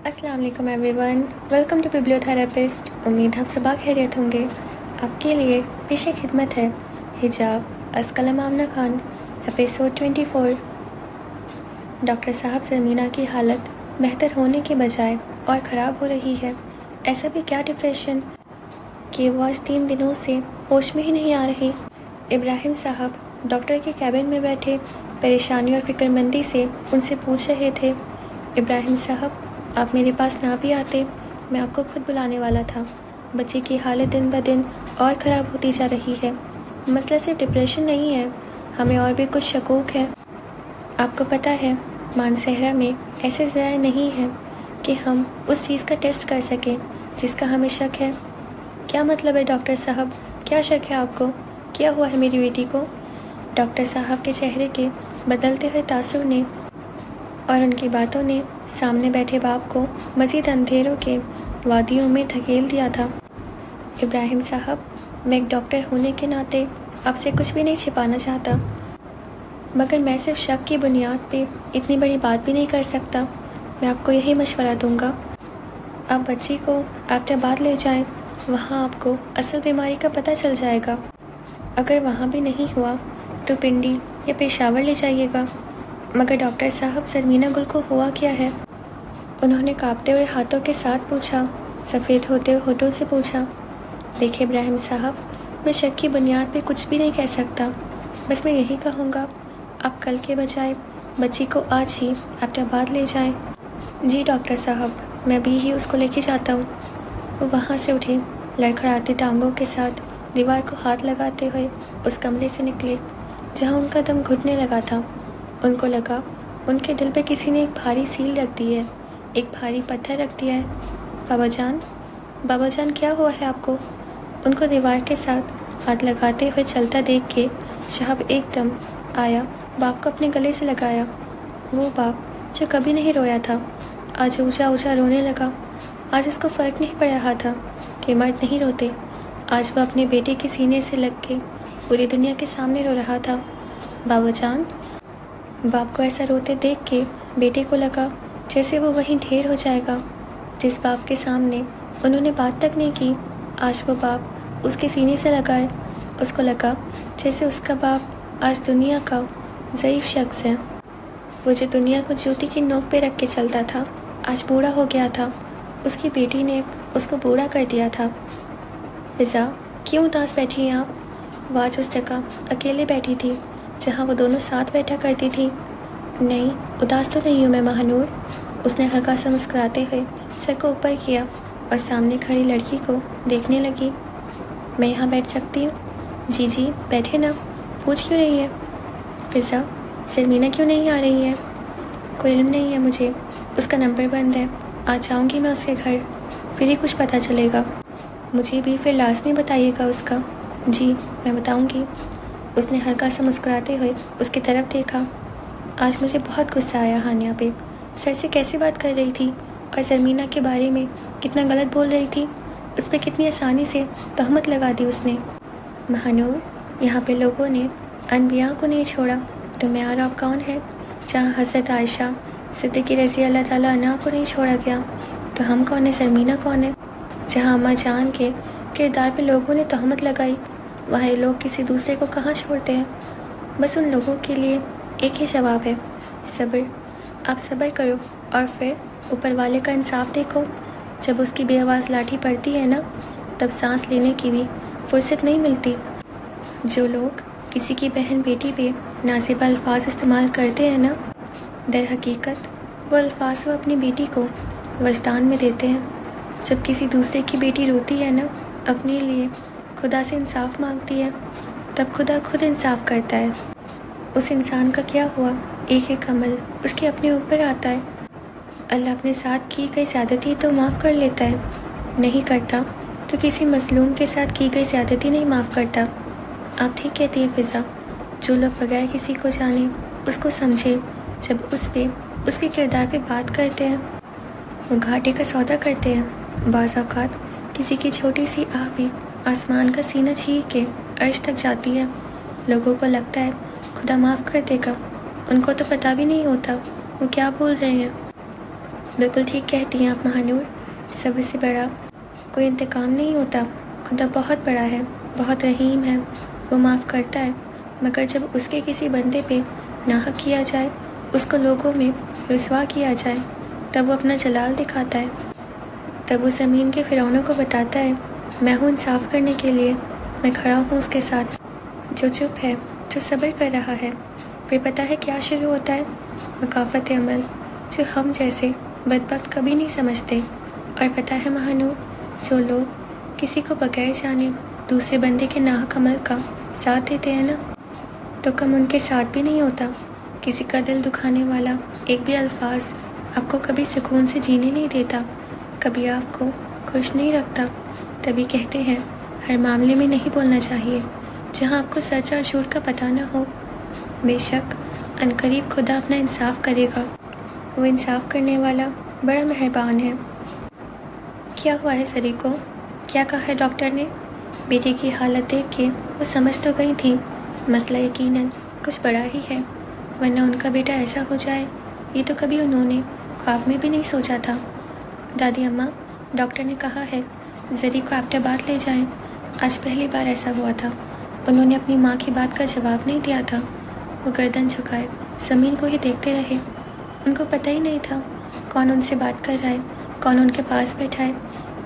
السلام علیکم everyone, welcome to bibliotherapist. امید آپ سب خیریت ہوں گے۔ آپ کے لیے پیش خدمت ہے حجاب از قلم آمنہ خان، ایپیسوڈ 24۔ ڈاکٹر صاحب زرمینہ کی حالت بہتر ہونے کے بجائے اور خراب ہو رہی ہے۔ ایسا بھی کیا ڈپریشن کہ وہ آج 3 دنوں سے ہوش میں ہی نہیں آ رہی۔ ابراہیم صاحب ڈاکٹر کے کیبن میں بیٹھے پریشانی اور فکر مندی سے ان سے پوچھ رہے تھے، ابراہیم صاحب آپ میرے پاس نہ بھی آتے، میں آپ کو خود بلانے والا تھا۔ بچی کی حالت دن بدن اور خراب ہوتی جا رہی ہے۔ مسئلہ صرف ڈپریشن نہیں ہے، ہمیں اور بھی کچھ شکوک ہے۔ آپ کو پتہ ہے مانسہرہ میں ایسے ذرائع نہیں ہیں کہ ہم اس چیز کا ٹیسٹ کر سکیں جس کا ہمیں شک ہے۔ کیا مطلب ہے ڈاکٹر صاحب؟ کیا شک ہے آپ کو؟ کیا ہوا ہے میری بیٹی کو؟ ڈاکٹر صاحب کے چہرے کے بدلتے ہوئے تاثر نے اور ان کی باتوں نے سامنے بیٹھے باپ کو مزید اندھیروں کے وادیوں میں دھکیل دیا تھا۔ ابراہیم صاحب، میں ایک ڈاکٹر ہونے کے ناطے آپ سے کچھ بھی نہیں چھپانا چاہتا، مگر میں صرف شک کی بنیاد پہ اتنی بڑی بات بھی نہیں کر سکتا۔ میں آپ کو یہی مشورہ دوں گا، آپ بچی کو ایبٹ آباد لے جائیں، وہاں آپ کو اصل بیماری کا پتہ چل جائے گا۔ اگر وہاں بھی نہیں ہوا تو پنڈی یا پشاور لے جائیے گا۔ مگر ڈاکٹر صاحب زرمینہ گل کو ہوا کیا ہے؟ انہوں نے کانپتے ہوئے ہاتھوں کے ساتھ پوچھا، سفید ہوتے ہوئے ہونٹوں سے پوچھا۔ دیکھیں ابراہیم صاحب، میں شک کی بنیاد پہ کچھ بھی نہیں کہہ سکتا، بس میں یہی کہوں گا آپ کل کے بجائے بچی کو آج ہی ایبٹ آباد لے جائیں۔ جی ڈاکٹر صاحب، میں ابھی ہی اس کو لے کے جاتا ہوں۔ وہ وہاں سے اٹھے، لڑکھڑاتی ٹانگوں کے ساتھ دیوار کو ہاتھ لگاتے ہوئے اس کمرے سے نکلے جہاں ان کا دم گھٹنے لگا تھا۔ ان کو لگا ان کے دل پہ کسی نے ایک بھاری سیل رکھ دی ہے، ایک بھاری پتھر رکھ دیا ہے۔ بابا جان کیا ہوا ہے آپ کو؟ ان کو دیوار کے ساتھ ہاتھ لگاتے ہوئے چلتا دیکھ کے شہاب ایک دم آیا، باپ کو اپنے گلے سے لگایا۔ وہ باپ جو کبھی نہیں رویا تھا آج اونچا اونچا رونے لگا۔ آج اس کو فرق نہیں پڑ رہا تھا کہ مرد نہیں روتے۔ آج وہ اپنے بیٹے کے سینے سے لگ کے پوری دنیا کے سامنے رو رہا تھا۔ بابا جان! باپ کو ایسا روتے دیکھ کے بیٹے کو لگا جیسے وہ وہیں ڈھیر ہو جائے گا۔ جس باپ کے سامنے انہوں نے بات تک نہیں کی، آج وہ باپ اس کے سینے سے لگائے۔ اس کو لگا جیسے اس کا باپ آج دنیا کا ضعیف شخص ہے۔ وہ جو دنیا کو جوتی کی نوک پہ رکھ کے چلتا تھا آج بوڑھا ہو گیا تھا۔ اس کی بیٹی نے اس کو بوڑھا کر دیا تھا۔ فضا، کیوں اداس بیٹھی ہیں آپ؟ وہ آج اس جگہ اکیلے بیٹھی تھی جہاں وہ دونوں ساتھ بیٹھا کرتی تھی۔ نہیں، اداس تو نہیں ہوں میں مہانور۔ اس نے ہلکا سا مسکراتے ہوئے سر کو اوپر کیا اور سامنے کھڑی لڑکی کو دیکھنے لگی۔ میں یہاں بیٹھ سکتی ہوں؟ جی بیٹھے نا، پوچھ کیوں رہی ہے؟ فضا، زرمینہ کیوں نہیں آ رہی ہے؟ کوئی علم نہیں ہے مجھے، اس کا نمبر بند ہے۔ آج جاؤں گی میں اس کے گھر، پھر ہی کچھ پتہ چلے گا۔ مجھے بھی پھر لازمی بتائیے گا اس کا۔ جی میں بتاؤں گی۔ اس نے ہلکا سا مسکراتے ہوئے اس کی طرف دیکھا۔ آج مجھے بہت غصہ آیا ہانیہ پہ، سر سے کیسے بات کر رہی تھی اور زرمینہ کے بارے میں کتنا غلط بول رہی تھی۔ اس پہ کتنی آسانی سے تہمت لگا دی اس نے۔ مہانور، یہاں پہ لوگوں نے انبیاء کو نہیں چھوڑا تو میں اور آپ کون ہے؟ جہاں حضرت عائشہ صدیقہ رضی اللہ تعالیٰ عنہا کو نہیں چھوڑا گیا تو ہم کون ہیں؟ زرمینہ کون ہے؟ جہاں اماں جان کے کردار پہ لوگوں نے تہمت لگائی، وہاں لوگ کسی دوسرے کو کہاں چھوڑتے ہیں؟ بس ان لوگوں کے لیے ایک ہی جواب ہے، صبر۔ آپ صبر کرو اور پھر اوپر والے کا انصاف دیکھو۔ جب اس کی بے آواز لاٹھی پڑتی ہے نا، تب سانس لینے کی بھی فرصت نہیں ملتی۔ جو لوگ کسی کی بہن بیٹی پہ نازیبا الفاظ استعمال کرتے ہیں نا، در حقیقت وہ الفاظ وہ اپنی بیٹی کو وجدان میں دیتے ہیں۔ جب کسی دوسرے کی بیٹی روتی ہے نا، اپنے لیے خدا سے انصاف مانگتی ہے، تب خدا خود انصاف کرتا ہے۔ اس انسان کا کیا ہوا؟ ایک ایک عمل اس کے اپنے اوپر آتا ہے۔ اللہ اپنے ساتھ کی گئی زیادتی تو معاف کر لیتا ہے، نہیں کرتا تو کسی مظلوم کے ساتھ کی گئی زیادتی نہیں معاف کرتا۔ آپ ٹھیک کہتی ہیں فضا، جو لوگ بغیر کسی کو جانے اس کو سمجھے جب اس پہ اس کے کردار پہ بات کرتے ہیں، وہ گھاٹے کا سودا کرتے ہیں۔ بعض اوقات کسی کی چھوٹی سی آہ بھی آسمان کا سینہ چیر کے عرش تک جاتی ہے۔ لوگوں کو لگتا ہے خدا معاف کر دے گا، ان کو تو پتہ بھی نہیں ہوتا وہ کیا بول رہے ہیں۔ بالکل ٹھیک کہتی ہیں آپ مہانور، صبر سے بڑا کوئی انتقام نہیں ہوتا۔ خدا بہت بڑا ہے، بہت رحیم ہے، وہ معاف کرتا ہے، مگر جب اس کے کسی بندے پہ ناحق کیا جائے، اس کو لوگوں میں رسوا کیا جائے، تب وہ اپنا جلال دکھاتا ہے، تب وہ زمین کے فرعونوں کو بتاتا ہے میں ہوں انصاف کرنے کے لیے، میں کھڑا ہوں اس کے ساتھ۔ جو چپ ہے، جو صبر کر رہا ہے، پھر پتہ ہے کیا شروع ہوتا ہے؟ مکافت عمل، جو ہم جیسے بدبخت کبھی نہیں سمجھتے۔ اور پتہ ہے مہانور، جو لوگ کسی کو بغیر جانے دوسرے بندے کے ناحق عمل کا ساتھ دیتے ہیں نا، تو کم ان کے ساتھ بھی نہیں ہوتا۔ کسی کا دل دکھانے والا ایک بھی الفاظ آپ کو کبھی سکون سے جینے نہیں دیتا، کبھی آپ کو خوش نہیں رکھتا۔ تبھی کہتے ہیں ہر معاملے میں نہیں بولنا چاہیے جہاں آپ کو سچ اور جھوٹ کا پتہ نہ ہو۔ بے شک عنقریب خدا اپنا انصاف کرے گا، وہ انصاف کرنے والا بڑا مہربان ہے۔ کیا ہوا ہے زری کو؟ کیا کہا ہے ڈاکٹر نے؟ بیٹی کی حالت دیکھ کے وہ سمجھ تو گئی تھی مسئلہ یقیناً کچھ بڑا ہی ہے، ورنہ ان کا بیٹا ایسا ہو جائے یہ تو کبھی انہوں نے خواب میں بھی نہیں سوچا تھا۔ دادی اماں، ڈاکٹر نے کہا ہے زری کو ایبٹ آباد لے جائیں۔ آج پہلی بار ایسا ہوا تھا، انہوں نے اپنی ماں کی بات کا جواب نہیں دیا تھا۔ وہ گردن جھکائے زمین کو ہی دیکھتے رہے، ان کو پتہ ہی نہیں تھا کون ان سے بات کر رہا ہے، کون ان کے پاس بیٹھا ہے۔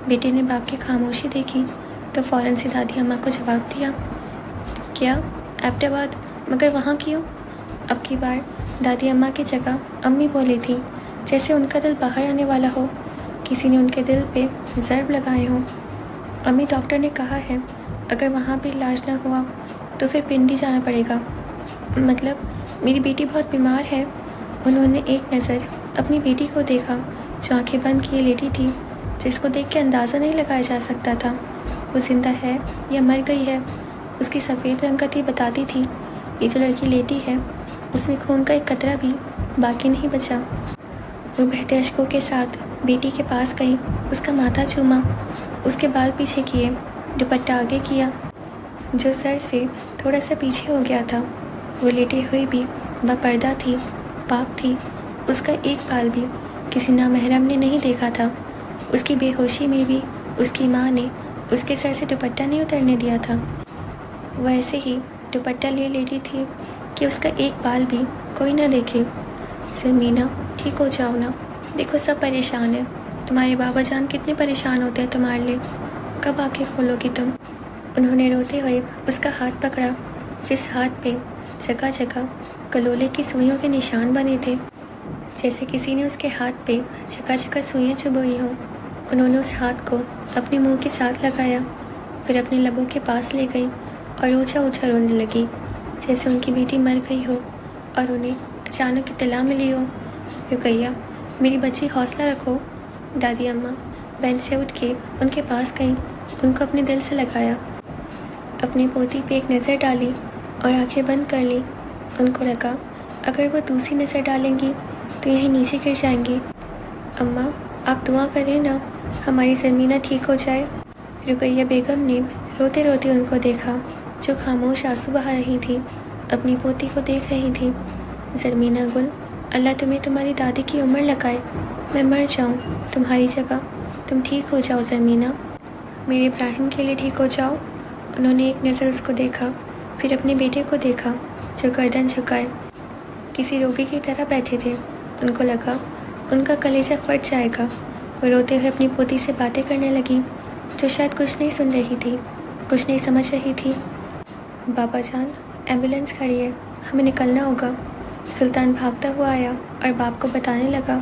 بیٹے نے باپ کی خاموشی دیکھی تو فوراً سے دادی اماں کو جواب دیا، کیا ایبٹ آباد؟ مگر وہاں کیوں؟ اب کی بار دادی اماں کی جگہ امی بولی تھی، جیسے ان کا دل باہر آنے والا ہو، کسی نے ان کے دل پہ ضرب لگائے ہوں۔ امی، ڈاکٹر نے کہا ہے اگر وہاں بھی علاج نہ ہوا تو پھر پنڈی جانا پڑے گا۔ مطلب میری بیٹی بہت بیمار ہے۔ انہوں نے ایک نظر اپنی بیٹی کو دیکھا جو آنکھیں بند کیے لیٹی تھی، جس کو دیکھ کے اندازہ نہیں لگایا جا سکتا تھا وہ زندہ ہے یا مر گئی ہے۔ اس کی سفید رنگت بتاتی تھی یہ جو لڑکی لیٹی ہے اس میں خون کا ایک قطرہ بھی باقی نہیں بچا۔ وہ بہتے اشکوں کے ساتھ بیٹی کے پاس گئی، اس کا ماتھا چوما، اس کے بال پیچھے کیے، دوپٹہ آگے کیا جو سر سے تھوڑا سا پیچھے ہو گیا تھا۔ وہ لیٹی ہوئی بھی باپردہ تھی، پاک تھی، اس کا ایک بال بھی کسی نامحرم نے نہیں دیکھا تھا۔ اس کی بے ہوشی میں بھی اس کی ماں نے اس کے سر سے دوپٹہ نہیں اترنے دیا تھا۔ وہ ایسے ہی دوپٹہ لیے لیٹی تھی کہ اس کا ایک بال بھی کوئی نہ دیکھے۔ سرمینا، ٹھیک ہو جاؤ نا، دیکھو سب پریشان ہیں، تمہارے بابا جان کتنے پریشان ہوتے ہیں تمہارے لیے، کب آنکھیں کھولو گی تم؟ انہوں نے روتے ہوئے اس کا ہاتھ پکڑا، جس ہاتھ پہ جگہ جگہ کلولے کی سوئیوں کے نشان بنے تھے، جیسے کسی نے اس کے ہاتھ پہ جگہ جگہ سوئیاں چبھوئی ہوں۔ انہوں نے اس ہاتھ کو اپنے منہ کے ساتھ لگایا، پھر اپنے لبوں کے پاس لے گئی اور اونچا اونچا رونے لگی، جیسے ان کی بیٹی مر گئی ہو اور انہیں اچانک اطلاع ملی ہو۔ رقیہ، میری بچی حوصلہ رکھو۔ دادی اماں بینچ سے اٹھ کے ان کے پاس گئیں، ان کو اپنے دل سے لگایا، اپنی پوتی پہ ایک نظر ڈالی اور آنکھیں بند کر لی۔ ان کو لگا اگر وہ دوسری نظر ڈالیں گی تو یہیں نیچے گر جائیں گی۔ اماں، آپ دعا کریں نا ہماری زمینہ ٹھیک ہو جائے۔ رقیہ بیگم نے روتے روتے ان کو دیکھا جو خاموش آنسو بہا رہی تھی، اپنی پوتی کو دیکھ رہی تھی۔ زرمینہ گل، اللہ تمہیں تمہاری دادی کی عمر لگائے، میں مر جاؤں تمہاری جگہ، تم ٹھیک ہو جاؤ زرمینہ، میرے ابراہیم کے لیے ٹھیک ہو جاؤ۔ انہوں نے ایک نظر اس کو دیکھا، پھر اپنے بیٹے کو دیکھا جو گردن جھکائے کسی روگی کی طرح بیٹھے تھے۔ ان کو لگا ان کا کلیجہ پھٹ جائے گا۔ وہ روتے ہوئے اپنی پوتی سے باتیں کرنے لگی جو شاید کچھ نہیں سن رہی تھی، کچھ نہیں سمجھ رہی تھی۔ بابا جان، ایمبولینس کھڑی ہے، ہمیں نکلنا ہوگا۔ سلطان بھاگتا ہوا آیا اور باپ کو بتانے لگا،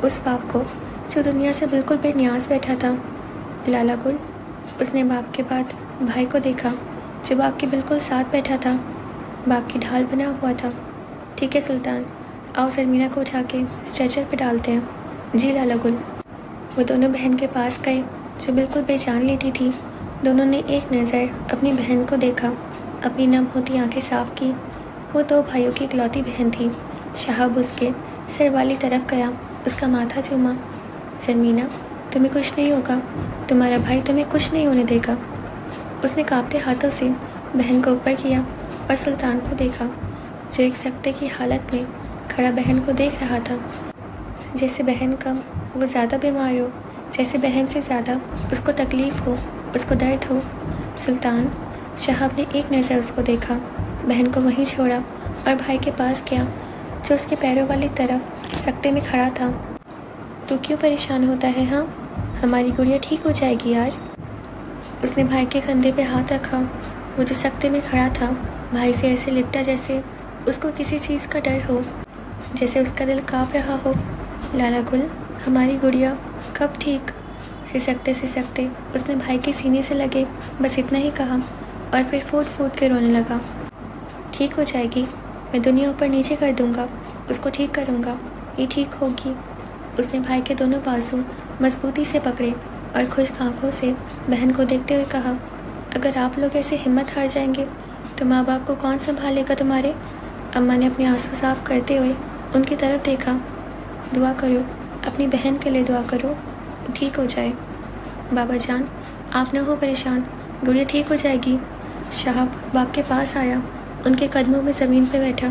اس باپ کو جو دنیا سے بالکل بے نیاز بیٹھا تھا۔ لالا گل، اس نے باپ کے بعد بھائی کو دیکھا جو باپ کے بالکل ساتھ بیٹھا تھا، باپ کی ڈھال بنا ہوا تھا۔ ٹھیک ہے سلطان، آؤ زرمینہ کو اٹھا کے اسٹریچر پہ ڈالتے ہیں۔ جی لالا گل۔ وہ دونوں بہن کے پاس گئے جو بالکل بے جان لیٹی تھی۔ دونوں نے ایک نظر اپنی بہن کو دیکھا، اپنی نم ہوتی آنکھیں صاف کی۔ وہ دو بھائیوں کی اکلوتی بہن تھی۔ شہاب اس کے سر والی طرف گیا، اس کا ماتھا چوما۔ زرمینہ، تمہیں کچھ نہیں ہوگا، تمہارا بھائی تمہیں کچھ نہیں ہونے دے گا۔ اس نے کانپتے ہاتھوں سے بہن کو اوپر کیا اور سلطان کو دیکھا جو ایک سکتے کی حالت میں کھڑا بہن کو دیکھ رہا تھا، جیسے بہن کا وہ زیادہ بیمار ہو، جیسے بہن سے زیادہ اس کو تکلیف ہو، اس کو درد ہو۔ سلطان شہاب نے ایک نظر اس کو دیکھا، بہن کو وہیں چھوڑا اور بھائی کے پاس گیا جو اس کے پیروں والی طرف سکتے میں کھڑا تھا۔ تو کیوں پریشان ہوتا ہے؟ ہاں، ہماری گڑیا ٹھیک ہو جائے گی یار۔ اس نے بھائی کے کندھے پہ ہاتھ رکھا۔ وہ جو سکتے میں کھڑا تھا بھائی سے ایسے لپٹا جیسے اس کو کسی چیز کا ڈر ہو، جیسے اس کا دل کانپ رہا ہو۔ لالا گل، ہماری گڑیا کب ٹھیک؟ سسکتے اس نے بھائی کے سینے سے لگے بس اتنا ہی کہا اور پھر پھوٹ پھوٹ کے رونے لگا۔ ٹھیک ہو جائے گی، میں دنیا اوپر نیچے کر دوں گا، اس کو ٹھیک کروں گا، یہ ٹھیک ہوگی۔ اس نے بھائی کے دونوں بازو مضبوطی سے پکڑے اور خشک آنکھوں سے بہن کو دیکھتے ہوئے کہا، اگر آپ لوگ ایسے ہمت ہار جائیں گے تو ماں باپ کو کون سنبھالے گا تمہارے؟ اماں نے اپنے آنسو صاف کرتے ہوئے ان کی طرف دیکھا۔ دعا کرو، اپنی بہن کے لیے دعا کرو، وہ ٹھیک ہو جائے۔ بابا جان، آپ نہ ہو پریشان، گڑیا ٹھیک ہو جائے گی۔ شہاب باپ کے پاس آیا، ان کے قدموں میں زمین پہ بیٹھا۔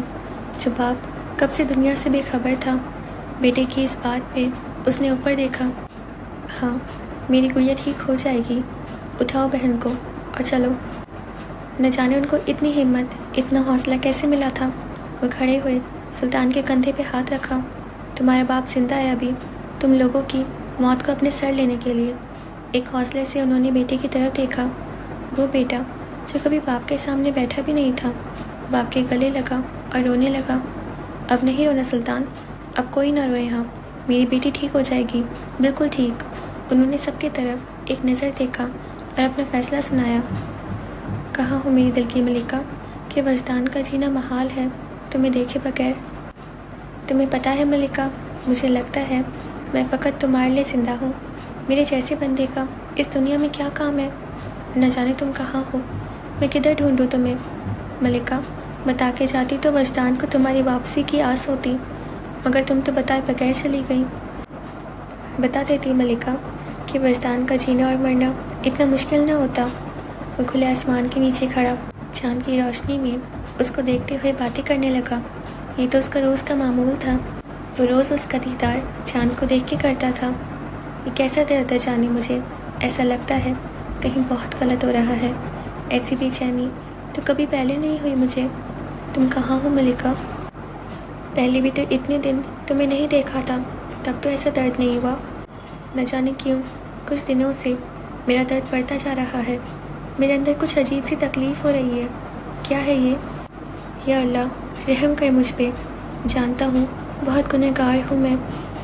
جو باپ کب سے دنیا سے بے خبر تھا، بیٹے کی اس بات پہ اس نے اوپر دیکھا۔ ہاں، میری گڑیا ٹھیک ہو جائے گی، اٹھاؤ بہن کو اور چلو۔ نہ جانے ان کو اتنی ہمت، اتنا حوصلہ کیسے ملا تھا۔ وہ کھڑے ہوئے، سلطان کے کندھے پہ ہاتھ رکھا۔ تمہارا باپ زندہ ہے ابھی، تم لوگوں کی موت کو اپنے سر لینے کے لیے۔ ایک حوصلے سے انہوں نے بیٹے کی طرف دیکھا۔ وہ بیٹا جو کبھی باپ کے سامنے بیٹھا بھی نہیں تھا، باپ کے گلے لگا اور رونے لگا۔ اب نہیں رونا سلطان، اب کوئی نہ روئے، ہاں میری بیٹی ٹھیک ہو جائے گی، بالکل ٹھیک۔ انہوں نے سب کی طرف ایک نظر دیکھا اور اپنا فیصلہ سنایا۔ کہاں ہو میری دل کی ملکہ کہ وجدان کا جینا محال ہے تمہیں دیکھے بغیر۔ تمہیں پتہ ہے ملکہ، مجھے لگتا ہے میں فقط تمہارے لیے زندہ ہوں۔ میرے جیسے بندے کا اس دنیا میں کیا کام ہے؟ نہ جانے تم کہاں ہو، میں کدھر ڈھونڈوں تمہیں؟ ملکہ، بتا کے جاتی تو وجدان کو تمہاری واپسی کی آس ہوتی، مگر تم تو بتائے بغیر چلی گئی۔ بتا دیتی ملکہ کہ وجدان کا جینا اور مرنا اتنا مشکل نہ ہوتا۔ وہ کھلے آسمان کے نیچے کھڑا چاند کی روشنی میں اس کو دیکھتے ہوئے باتیں کرنے لگا۔ یہ تو اس کا روز کا معمول تھا، وہ روز اس کا دیدار چاند کو دیکھ کے کرتا تھا۔ یہ کیسا درد جانے، مجھے ایسا لگتا ہے کہیں بہت غلط ہو رہا ہے۔ ایسی بے چینی تو کبھی پہلے نہیں ہوئی مجھے۔ تم کہاں ہو ملکہ؟ پہلے بھی تو اتنے دن تمہیں نہیں دیکھا تھا، تب تو ایسا درد نہیں ہوا۔ نہ جانے کیوں کچھ دنوں سے میرا درد بڑھتا جا رہا ہے، میرے اندر کچھ عجیب سی تکلیف ہو رہی ہے۔ کیا ہے یہ؟ یا اللہ رحم کر مجھ پہ، جانتا ہوں بہت گنہگار ہوں میں،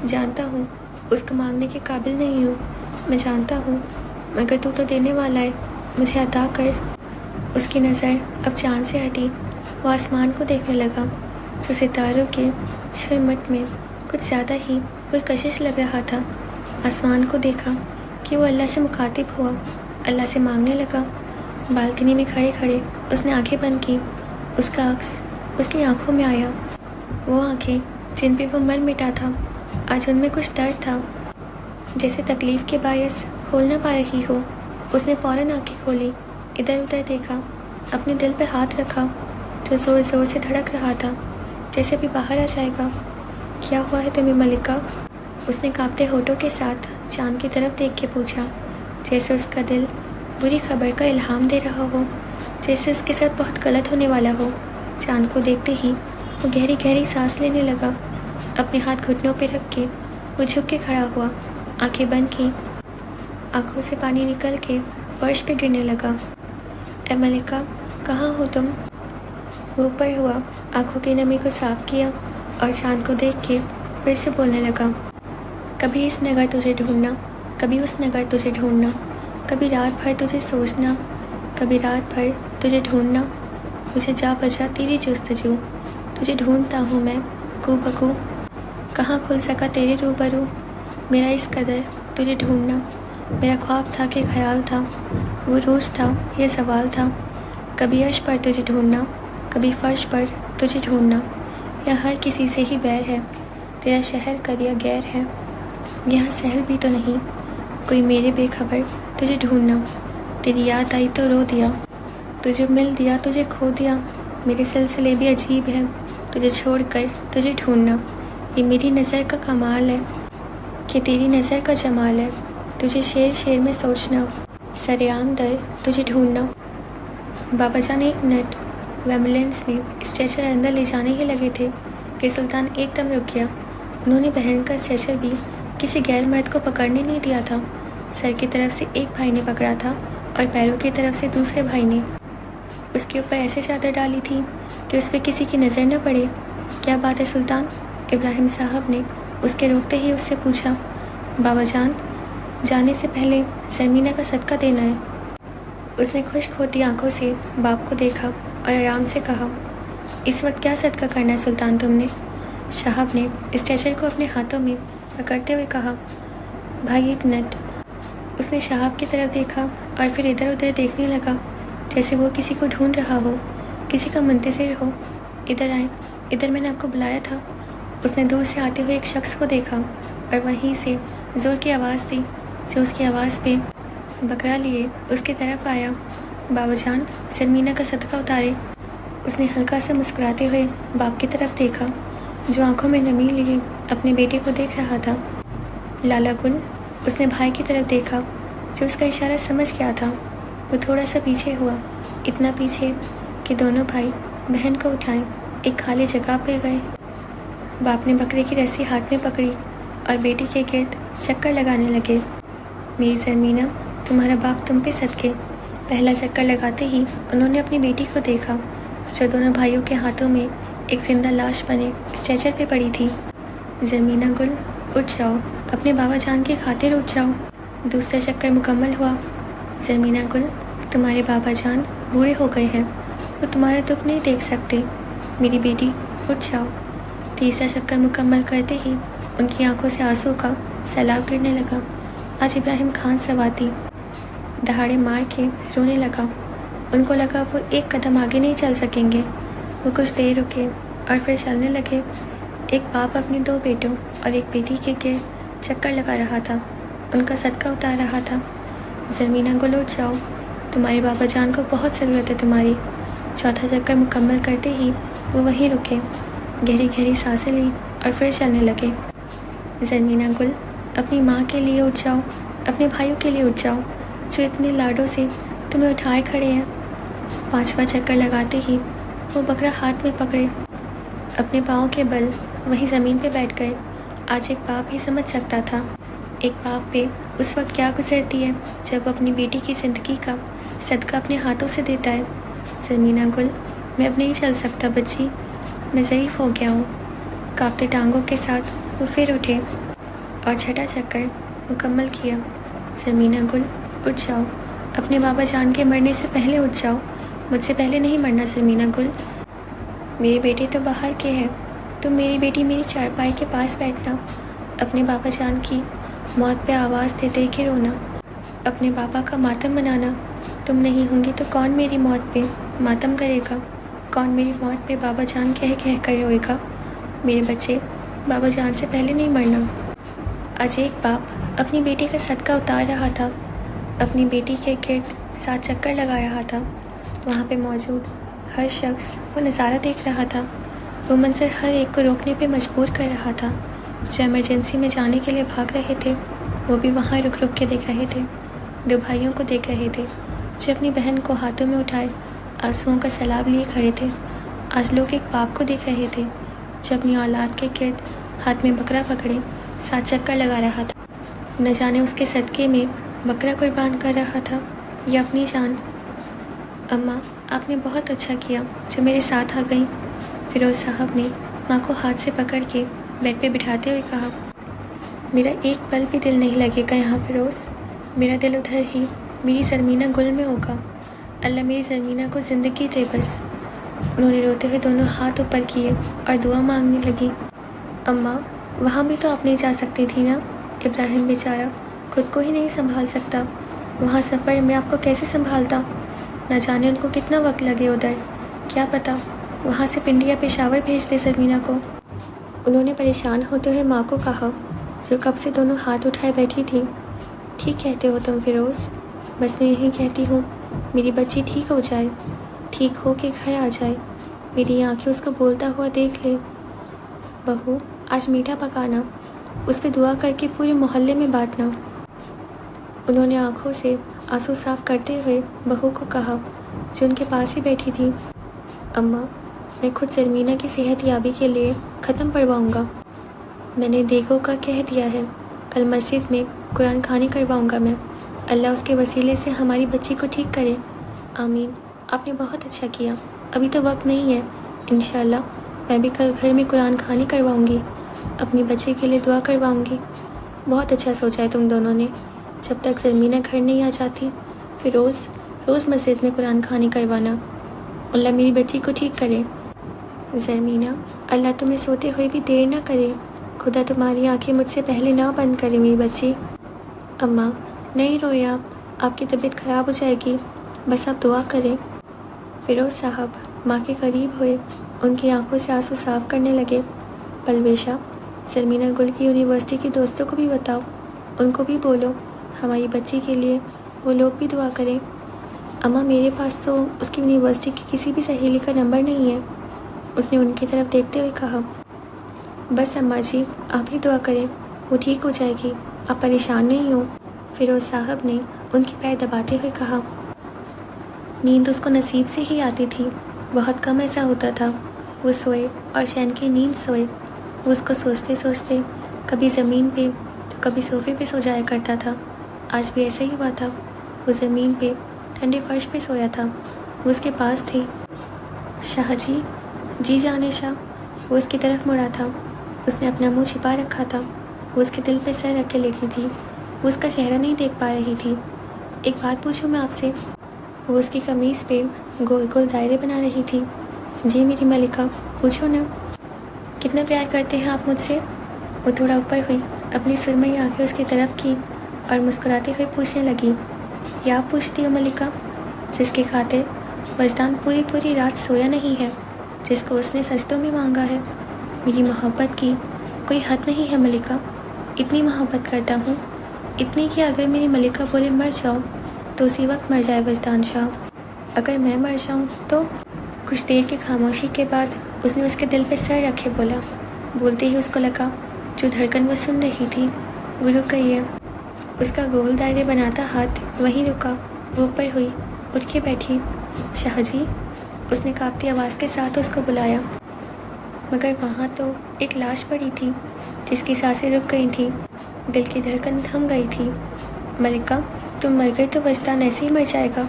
جانتا ہوں اس کو مانگنے کے قابل نہیں ہوں، میں جانتا ہوں، مگر تو دینے والا ہے، مجھے عطا کر۔ اس کی نظر اب چاند سے ہٹی، وہ آسمان کو دیکھنے لگا جو ستاروں کے جھرمٹ میں کچھ زیادہ ہی پرکشش لگ رہا تھا۔ آسمان کو دیکھا کہ وہ اللہ سے مخاطب ہوا، اللہ سے مانگنے لگا۔ بالکنی میں کھڑے کھڑے اس نے آنکھیں بند کی، اس کا عکس اس کی آنکھوں میں آیا۔ وہ آنکھیں جن پہ وہ مر مٹا تھا، آج ان میں کچھ درد تھا، جیسے تکلیف کے باعث کھول نہ پا رہی ہو۔ اس نے فوراً آنکھیں کھولی، ادھر ادھر دیکھا، اپنے دل پہ ہاتھ رکھا جو زور زور سے دھڑک رہا تھا، جیسے ابھی باہر آ جائے گا۔ کیا ہوا ہے تمہیں ملکہ؟ اس نے کانپتے ہونٹوں کے ساتھ چاند کی طرف دیکھ کے پوچھا، جیسے اس کا دل بری خبر کا الہام دے رہا ہو، جیسے اس کے ساتھ بہت غلط ہونے والا ہو۔ چاند کو دیکھتے ہی وہ گہری گہری سانس لینے لگا۔ اپنے ہاتھ گھٹنوں پہ رکھ کے وہ جھک کے کھڑا ہوا، آنکھیں بند کی، آنکھوں سے پانی نکل کے فرش پہ گرنے لگا۔ اے ملکہ، کہاں ہو تم؟ وہ اوپر ہوا، آنکھوں کی نمی کو صاف کیا اور چاند کو دیکھ کے پھر سے بولنے لگا۔ کبھی اس نگر تجھے ڈھونڈنا، کبھی اس نگر تجھے ڈھونڈنا، کبھی رات بھر تجھے سوچنا، کبھی رات بھر تجھے ڈھونڈنا، مجھے جا بجا تیری جستجو، تجھے ڈھونڈتا ہوں میں کو بکو، کہاں کھل سکا تیرے روبرو، میرا اس قدر تجھے ڈھونڈنا، میرا خواب تھا کہ خیال تھا، وہ روز تھا یہ سوال تھا، کبھی عرش پر تجھے ڈھونڈنا، کبھی فرش پر تجھے ڈھونڈنا، یا ہر کسی سے ہی بیر ہے، تیرا شہر کا دیا غیر ہے، یہاں سہل بھی تو نہیں، کوئی میرے بے خبر تجھے ڈھونڈنا، تیری یاد آئی تو رو دیا، تجھے مل دیا تجھے کھو دیا، میرے سلسلے بھی عجیب ہیں، تجھے چھوڑ کر تجھے ڈھونڈنا، یہ میری نظر کا کمال ہے۔ کہ تیری نظر کا جمال ہے، تجھے شیر شیر میں سوچنا، سریعان در تجھے ڈھونڈنا۔ بابا جان 1 منٹ، وہ ایمبولینس میں اسٹریچر اندر لے جانے ہی لگے تھے کہ سلطان ایک دم رک گیا۔ انہوں نے بہن کا اسٹریچر بھی کسی غیر مرد کو پکڑنے نہیں دیا تھا۔ سر کی طرف سے ایک بھائی نے پکڑا تھا اور پیروں کی طرف سے دوسرے بھائی نے۔ اس کے اوپر ایسے چادر ڈالی تھی کہ اس پہ کسی کی نظر نہ پڑے۔ کیا بات ہے سلطان؟ ابراہیم صاحب نے اس کے روکتے ہی اس سے پوچھا۔ بابا جان، جانے سے پہلے زرمینہ کا صدقہ دینا ہے۔ اس نے خشک ہوتی آنکھوں سے باپ کو دیکھا اور آرام سے کہا، اس وقت کیا صدقہ کرنا ہے سلطان تم نے؟ شہاب نے اسٹریچر کو اپنے ہاتھوں میں پکڑتے ہوئے کہا، بھائی 1 منٹ۔ اس نے شہاب کی طرف دیکھا اور پھر ادھر ادھر دیکھنے لگا جیسے وہ کسی کو ڈھونڈ رہا ہو، کسی کا منتظر ہو۔ ادھر آئیں، ادھر میں نے آپ کو بلایا تھا۔ اس نے دور سے آتے ہوئے ایک شخص کو دیکھا اور وہیں سے زور کی آواز دی جو اس کی آواز پہ بکرا لیے اس کی طرف آیا۔ بابا جان، زرمینہ کا صدقہ اتارے۔ اس نے ہلکا سا مسکراتے ہوئے باپ کی طرف دیکھا جو آنکھوں میں نمی لیے اپنے بیٹے کو دیکھ رہا تھا۔ لالا گل، اس نے بھائی کی طرف دیکھا جو اس کا اشارہ سمجھ گیا تھا۔ وہ تھوڑا سا پیچھے ہوا، اتنا پیچھے کہ دونوں بھائی بہن کو اٹھائیں ایک خالی جگہ پہ گئے۔ باپ نے بکرے کی رسی ہاتھ میں پکڑی اور بیٹی کے گرد چکر لگانے لگے۔ میری زرمینہ، تمہارا باپ تم پہ صدقے۔ پہلا چکر لگاتے ہی انہوں نے اپنی بیٹی کو دیکھا جو دونوں بھائیوں کے ہاتھوں میں ایک زندہ لاش بنے اسٹریچر پہ پڑی تھی۔ زرمینہ گل، اٹھ جاؤ، اپنے بابا جان کی خاطر اٹھ جاؤ۔ دوسرا چکر مکمل ہوا۔ زرمینہ گل، تمہارے بابا جان بوڑھے ہو گئے ہیں، وہ تمہارا دکھ نہیں دیکھ سکتے، میری بیٹی اٹھ جاؤ۔ تیسرا چکر مکمل کرتے ہی ان کی آنکھوں سے آنسو کا سیلاب گرنے لگا۔ آج ابراہیم خان سواتی دہاڑے مار کے رونے لگا۔ ان کو لگا وہ ایک قدم آگے نہیں چل سکیں گے۔ وہ کچھ دیر رکے اور پھر چلنے لگے۔ ایک باپ اپنے 2 بیٹوں اور ایک بیٹی کے گرد چکر لگا رہا تھا، ان کا صدقہ اتار رہا تھا۔ زرمینہ گل، اٹھ جاؤ، تمہارے بابا جان کو بہت ضرورت ہے تمہاری۔ چوتھا چکر مکمل کرتے ہی وہ وہیں رکے، گہری گہری سانسیں لی اور پھر چلنے لگے۔ زرمینہ گل، اپنی ماں کے لیے اٹھ جاؤ، اپنے بھائیوں کے لیے اٹھ جاؤ جو اتنے لاڈوں سے تمہیں اٹھائے کھڑے ہیں۔ پانچواں چکر لگاتے ہی وہ بکرا ہاتھ میں پکڑے اپنے پاؤں کے بل وہیں زمین پہ بیٹھ گئے۔ آج ایک باپ ہی سمجھ سکتا تھا ایک باپ پہ اس وقت کیا گزرتی ہے جب وہ اپنی بیٹی کی زندگی کا صدقہ اپنے ہاتھوں سے دیتا ہے۔ زرمینہ گل، میں اب نہیں چل سکتا بچی، میں ضعیف ہو گیا ہوں۔ کانپتے ٹانگوں کے ساتھ وہ پھر اٹھے اور چھٹا چکر مکمل کیا۔ زرمینہ گل، اٹھ جاؤ، اپنے بابا جان کے مرنے سے پہلے اٹھ جاؤ، مجھ سے پہلے نہیں مرنا زرمینہ گل۔ میری بیٹی تو باہر کے ہے، تم میری بیٹی میری چارپائی کے پاس بیٹھنا، اپنے بابا جان کی موت پہ آواز دے دے کے رونا، اپنے بابا کا ماتم منانا۔ تم نہیں ہوں گی تو کون میری موت پہ ماتم کرے گا؟ کون میری موت پہ بابا جان کہہ کہہ کر روئے گا؟ میرے بچے، بابا جان سے پہلے نہیں مرنا۔ آج ایک باپ اپنی بیٹی کا صدقہ اتار رہا تھا، اپنی بیٹی کے گرد 7 چکر لگا رہا تھا۔ وہاں پہ موجود ہر شخص وہ نظارہ دیکھ رہا تھا۔ وہ منظر ہر ایک کو روکنے پہ مجبور کر رہا تھا۔ جو ایمرجنسی میں جانے کے لیے بھاگ رہے تھے وہ بھی وہاں رک رک کے دیکھ رہے تھے۔ 2 بھائیوں کو دیکھ رہے تھے جو اپنی بہن کو ہاتھوں میں اٹھائے آنسوؤں کا سیلاب لیے کھڑے تھے۔ آج لوگ ایک باپ کو دیکھ رہے تھے جو اپنی اولاد کے گرد ہاتھ میں بکرا پکڑے 7 چکر لگا رہا تھا۔ نہ جانے اس کے صدقے میں بکرا قربان کر رہا تھا یا اپنی جان۔ اماں، آپ نے بہت اچھا کیا جو میرے ساتھ آ گئیں، فیروز صاحب نے ماں کو ہاتھ سے پکڑ کے بیڈ پہ بٹھاتے ہوئے کہا۔ میرا ایک پل بھی دل نہیں لگے گا یہاں فیروز، میرا دل ادھر ہی میری زرمینہ گل میں ہوگا۔ اللہ میری زرمینہ کو زندگی دے بس۔ انہوں نے روتے ہوئے دونوں ہاتھ اوپر کیے اور دعا مانگنے لگی۔ اماں، وہاں بھی تو آپ نہیں جا سکتی تھی نا؟ ابراہیم بیچارہ خود کو ہی نہیں سنبھال سکتا، وہاں سفر میں آپ کو کیسے سنبھالتا؟ نہ جانے ان کو کتنا وقت لگے ادھر، کیا پتہ وہاں سے پنڈی یا پشاور بھیج دے زرمینہ کو۔ انہوں نے پریشان ہوتے ہوئے ماں کو کہا جو کب سے دونوں ہاتھ اٹھائے بیٹھی تھی۔ ٹھیک کہتے ہو تم فیروز، بس میں یہی کہتی ہوں میری بچی ٹھیک ہو جائے، ٹھیک ہو کے گھر آ جائے، میری آنکھیں اس کو بولتا ہوا دیکھ لے۔ بہو، آج میٹھا پکانا، اس پہ دعا کر کے پورے محلے میں بانٹنا۔ انہوں نے آنکھوں سے آنسو صاف کرتے ہوئے بہو کو کہا جو ان کے پاس ہی بیٹھی تھی، اماں میں خود زرمینہ کی صحت یابی کے لیے ختم پڑھواؤں گا۔ میں نے دیگو کا کہہ دیا ہے، کل مسجد میں قرآن خوانی کرواؤں گا میں۔ اللہ اس کے وسیلے سے ہماری بچی کو ٹھیک کرے۔ آمین۔ آپ نے بہت اچھا کیا، ابھی تو وقت نہیں ہے، انشاءاللہ میں بھی کل گھر میں قرآن خوانی کرواؤں گی، اپنی بچے کے لیے دعا کرواؤں گی۔ بہت اچھا سوچا ہے تم دونوں نے۔ جب تک زرمینہ گھر نہیں آ جاتی پھر روز مسجد میں قرآن خوانی کروانا۔ اللہ میری بچی کو ٹھیک کرے۔ زرمینہ، اللہ تمہیں سوتے ہوئے بھی دیر نہ کرے، خدا تمہاری آنکھیں مجھ سے پہلے نہ بند کرے میری بچی۔ اماں نہیں روئے، آپ کی طبیعت خراب ہو جائے گی، بس آپ دعا کریں۔ فیروز صاحب ماں کے قریب ہوئے، ان کی آنکھوں سے آنسو صاف کرنے لگے۔ پلویشا، زرمینہ گل کی یونیورسٹی کی دوستوں کو بھی بتاؤ، ان کو بھی بولو ہماری بچی کے لیے وہ لوگ بھی دعا کریں۔ اماں میرے پاس تو اس کی یونیورسٹی کی کسی بھی سہیلی کا نمبر نہیں ہے، اس نے ان کی طرف دیکھتے ہوئے کہا۔ بس اماں جی آپ ہی دعا کریں، وہ ٹھیک ہو جائے گی، آپ پریشان نہیں ہوں۔ فیروز صاحب نے ان کے پیر دباتے ہوئے کہا۔ نیند اس کو نصیب سے ہی آتی تھی، بہت کم ایسا ہوتا تھا وہ سوئے اور چین کی نیند سوئے۔ وہ اس کو سوچتے سوچتے کبھی زمین پہ تو کبھی صوفے پہ سو جایا کرتا تھا۔ آج بھی ایسا ہی ہوا تھا، وہ زمین پہ ٹھنڈے فرش پہ سویا تھا، وہ اس کے پاس تھی۔ شاہ جی جانے شاہ، وہ اس کی طرف مڑا تھا، اس نے اپنا منہ چھپا رکھا تھا، وہ اس کے دل پہ سر رکھ کے لیٹی تھی، وہ اس کا چہرہ نہیں دیکھ پا رہی تھی۔ ایک بات پوچھوں میں آپ سے؟ وہ اس کی قمیص پہ گول گول دائرے بنا رہی تھی۔ جی میری ملکہ پوچھو نا، کتنا پیار کرتے ہیں آپ مجھ سے؟ وہ تھوڑا اوپر ہوئی، اپنی سرمئی آنکھیں اس کی طرف کی اور مسکراتے ہوئے پوچھنے لگی، یا آپ پوچھتی ہو ملکہ، جس کی خاطر وجدان پوری رات سویا نہیں ہے، جس کو اس نے سجدوں میں مانگا ہے۔ میری محبت کی کوئی حد نہیں ہے ملکہ، اتنی محبت کرتا ہوں، اتنی کہ اگر میری ملکہ بولے مر جاؤ تو اسی وقت مر جائے وجدان شاہ۔ اگر میں مر جاؤں تو؟ کچھ دیر کی خاموشی کے بعد اس نے اس کے دل پہ سر رکھے بولا۔ بولتے ہی اس کو لگا جو دھڑکن وہ سن رہی تھی وہ رک گئی ہے۔ اس کا گول دائرے بناتا ہاتھ وہیں رکا، وہ اوپر ہوئی، اٹھ کے بیٹھی۔ شاہ جی، اس نے کانپتی آواز کے ساتھ اس کو بلایا، مگر وہاں تو ایک لاش پڑی تھی جس کی سانسیں رک گئی تھیں، دل کی دھڑکن تھم گئی تھی۔ ملکہ تم مر گئی تو وجدان ایسے ہی مر جائے گا۔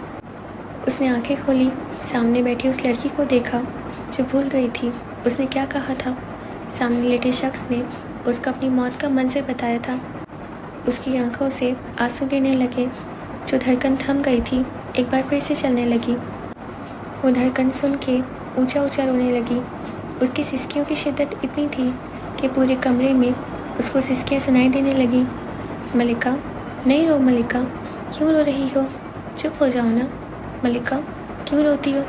اس نے آنکھیں کھولی، سامنے بیٹھی اس لڑکی کو دیکھا جو بھول گئی تھی اس نے کیا کہا تھا۔ سامنے لیٹے شخص نے اس کو اپنی موت کا منظر بتایا تھا۔ اس کی آنکھوں سے آنسو گرنے لگے، جو دھڑکن تھم گئی تھی ایک بار پھر سے چلنے لگی۔ وہ دھڑکن سن کے اونچا رونے لگی۔ اس کی سسکیوں کی شدت اتنی تھی کہ پورے کمرے میں اس کو سسکیاں سنائی دینے لگی۔ ملکہ نہیں رو ملکہ، کیوں رو رہی ہو؟ چپ ہو جاؤ نا ملکہ، کیوں روتی ہو؟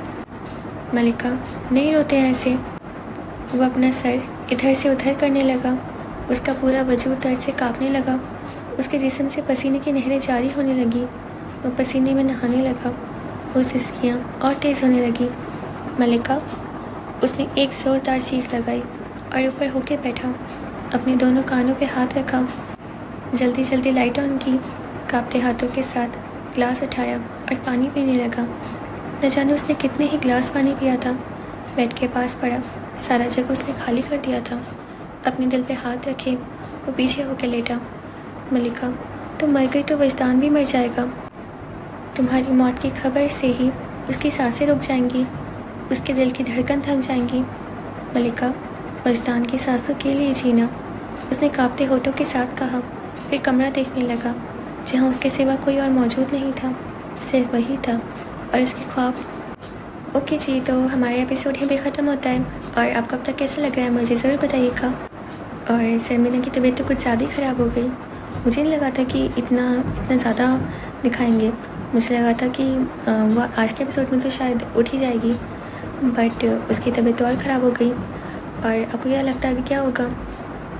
ملکہ نہیں روتے ایسے۔ وہ اپنا سر ادھر سے ادھر کرنے لگا، اس کا پورا وجود درد سے کانپنے لگا، اس کے جسم سے پسینے کی نہریں جاری ہونے لگی، وہ پسینے میں نہانے لگا، وہ سسکیاں اور تیز ہونے لگی۔ ملکہ، اس نے ایک زوردار چیخ لگائی اور اوپر ہو کے بیٹھا، اپنے دونوں کانوں پہ ہاتھ رکھا، جلدی لائٹ آن کی، کانپتے ہاتھوں کے ساتھ گلاس اٹھایا اور پانی پینے لگا۔ نہ جانے اس نے کتنے ہی گلاس پانی پیا تھا۔ بیڈ کے پاس پڑا، سارا جگہ اس نے خالی کر دیا تھا۔ اپنے دل پہ ہاتھ رکھے وہ پیچھے ہو کے لیٹا۔ ملکہ تم مر گئی تو وجدان بھی مر جائے گا، تمہاری موت کی خبر سے ہی اس کی سانسیں رک جائیں گی، اس کے دل کی دھڑکن تھم جائیں گی۔ ملکہ وجدان کی سانسوں کے لیے جینا، اس نے کانپتے ہونٹوں کے ساتھ کہا، پھر کمرہ دیکھنے لگا جہاں اس کے سوا کوئی اور موجود نہیں تھا، صرف وہی تھا اور اس کے خواب۔ اوکے جی، تو ہمارا ایپیسوڈ یہیں پہ ختم ہوتا ہے، اور آپ کو اب تک کیسا لگ رہا ہے مجھے ضرور بتائیے گا۔ اور زرمینہ کی طبیعت تو کچھ زیادہ ہی خراب ہو گئی، مجھے نہیں لگا تھا کہ اتنا زیادہ دکھائیں گے، مجھے لگا تھا کہ وہ آج کے ایپیسوڈ میں تو شاید اٹھ ہی جائے گی، بٹ اس کی طبیعت تو اور خراب ہو گئی۔ اور آپ کو کیا لگتا ہے کہ کیا ہوگا؟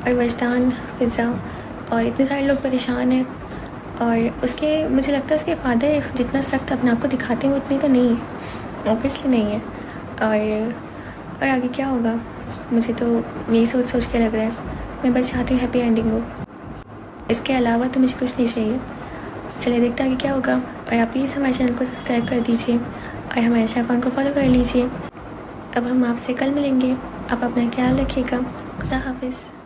اور وجدان، فضا اور اتنے سارے لوگ پریشان ہیں، اور مجھے لگتا ہے اس کے فادر جتنا سخت اپنے آپ کو دکھاتے ہیں وہ اتنے تو نہیں ہے، اوبیسلی نہیں ہے۔ اور آگے کیا ہوگا مجھے تو یہی سوچ کے لگ رہا ہے۔ میں بس چاہتی ہوں ہیپی اینڈنگ ہو، اس کے علاوہ تو مجھے کچھ نہیں چاہیے۔ چلیے دیکھتے ہیں کہ کیا ہوگا، اور آپ پلیز ہمارے چینل کو سبسکرائب کر دیجیے اور ہمارے انسٹا اکاؤنٹ کو فالو کر لیجیے۔ اب ہم آپ سے کل ملیں گے، آپ اپنا خیال رکھیے گا۔ خدا حافظ۔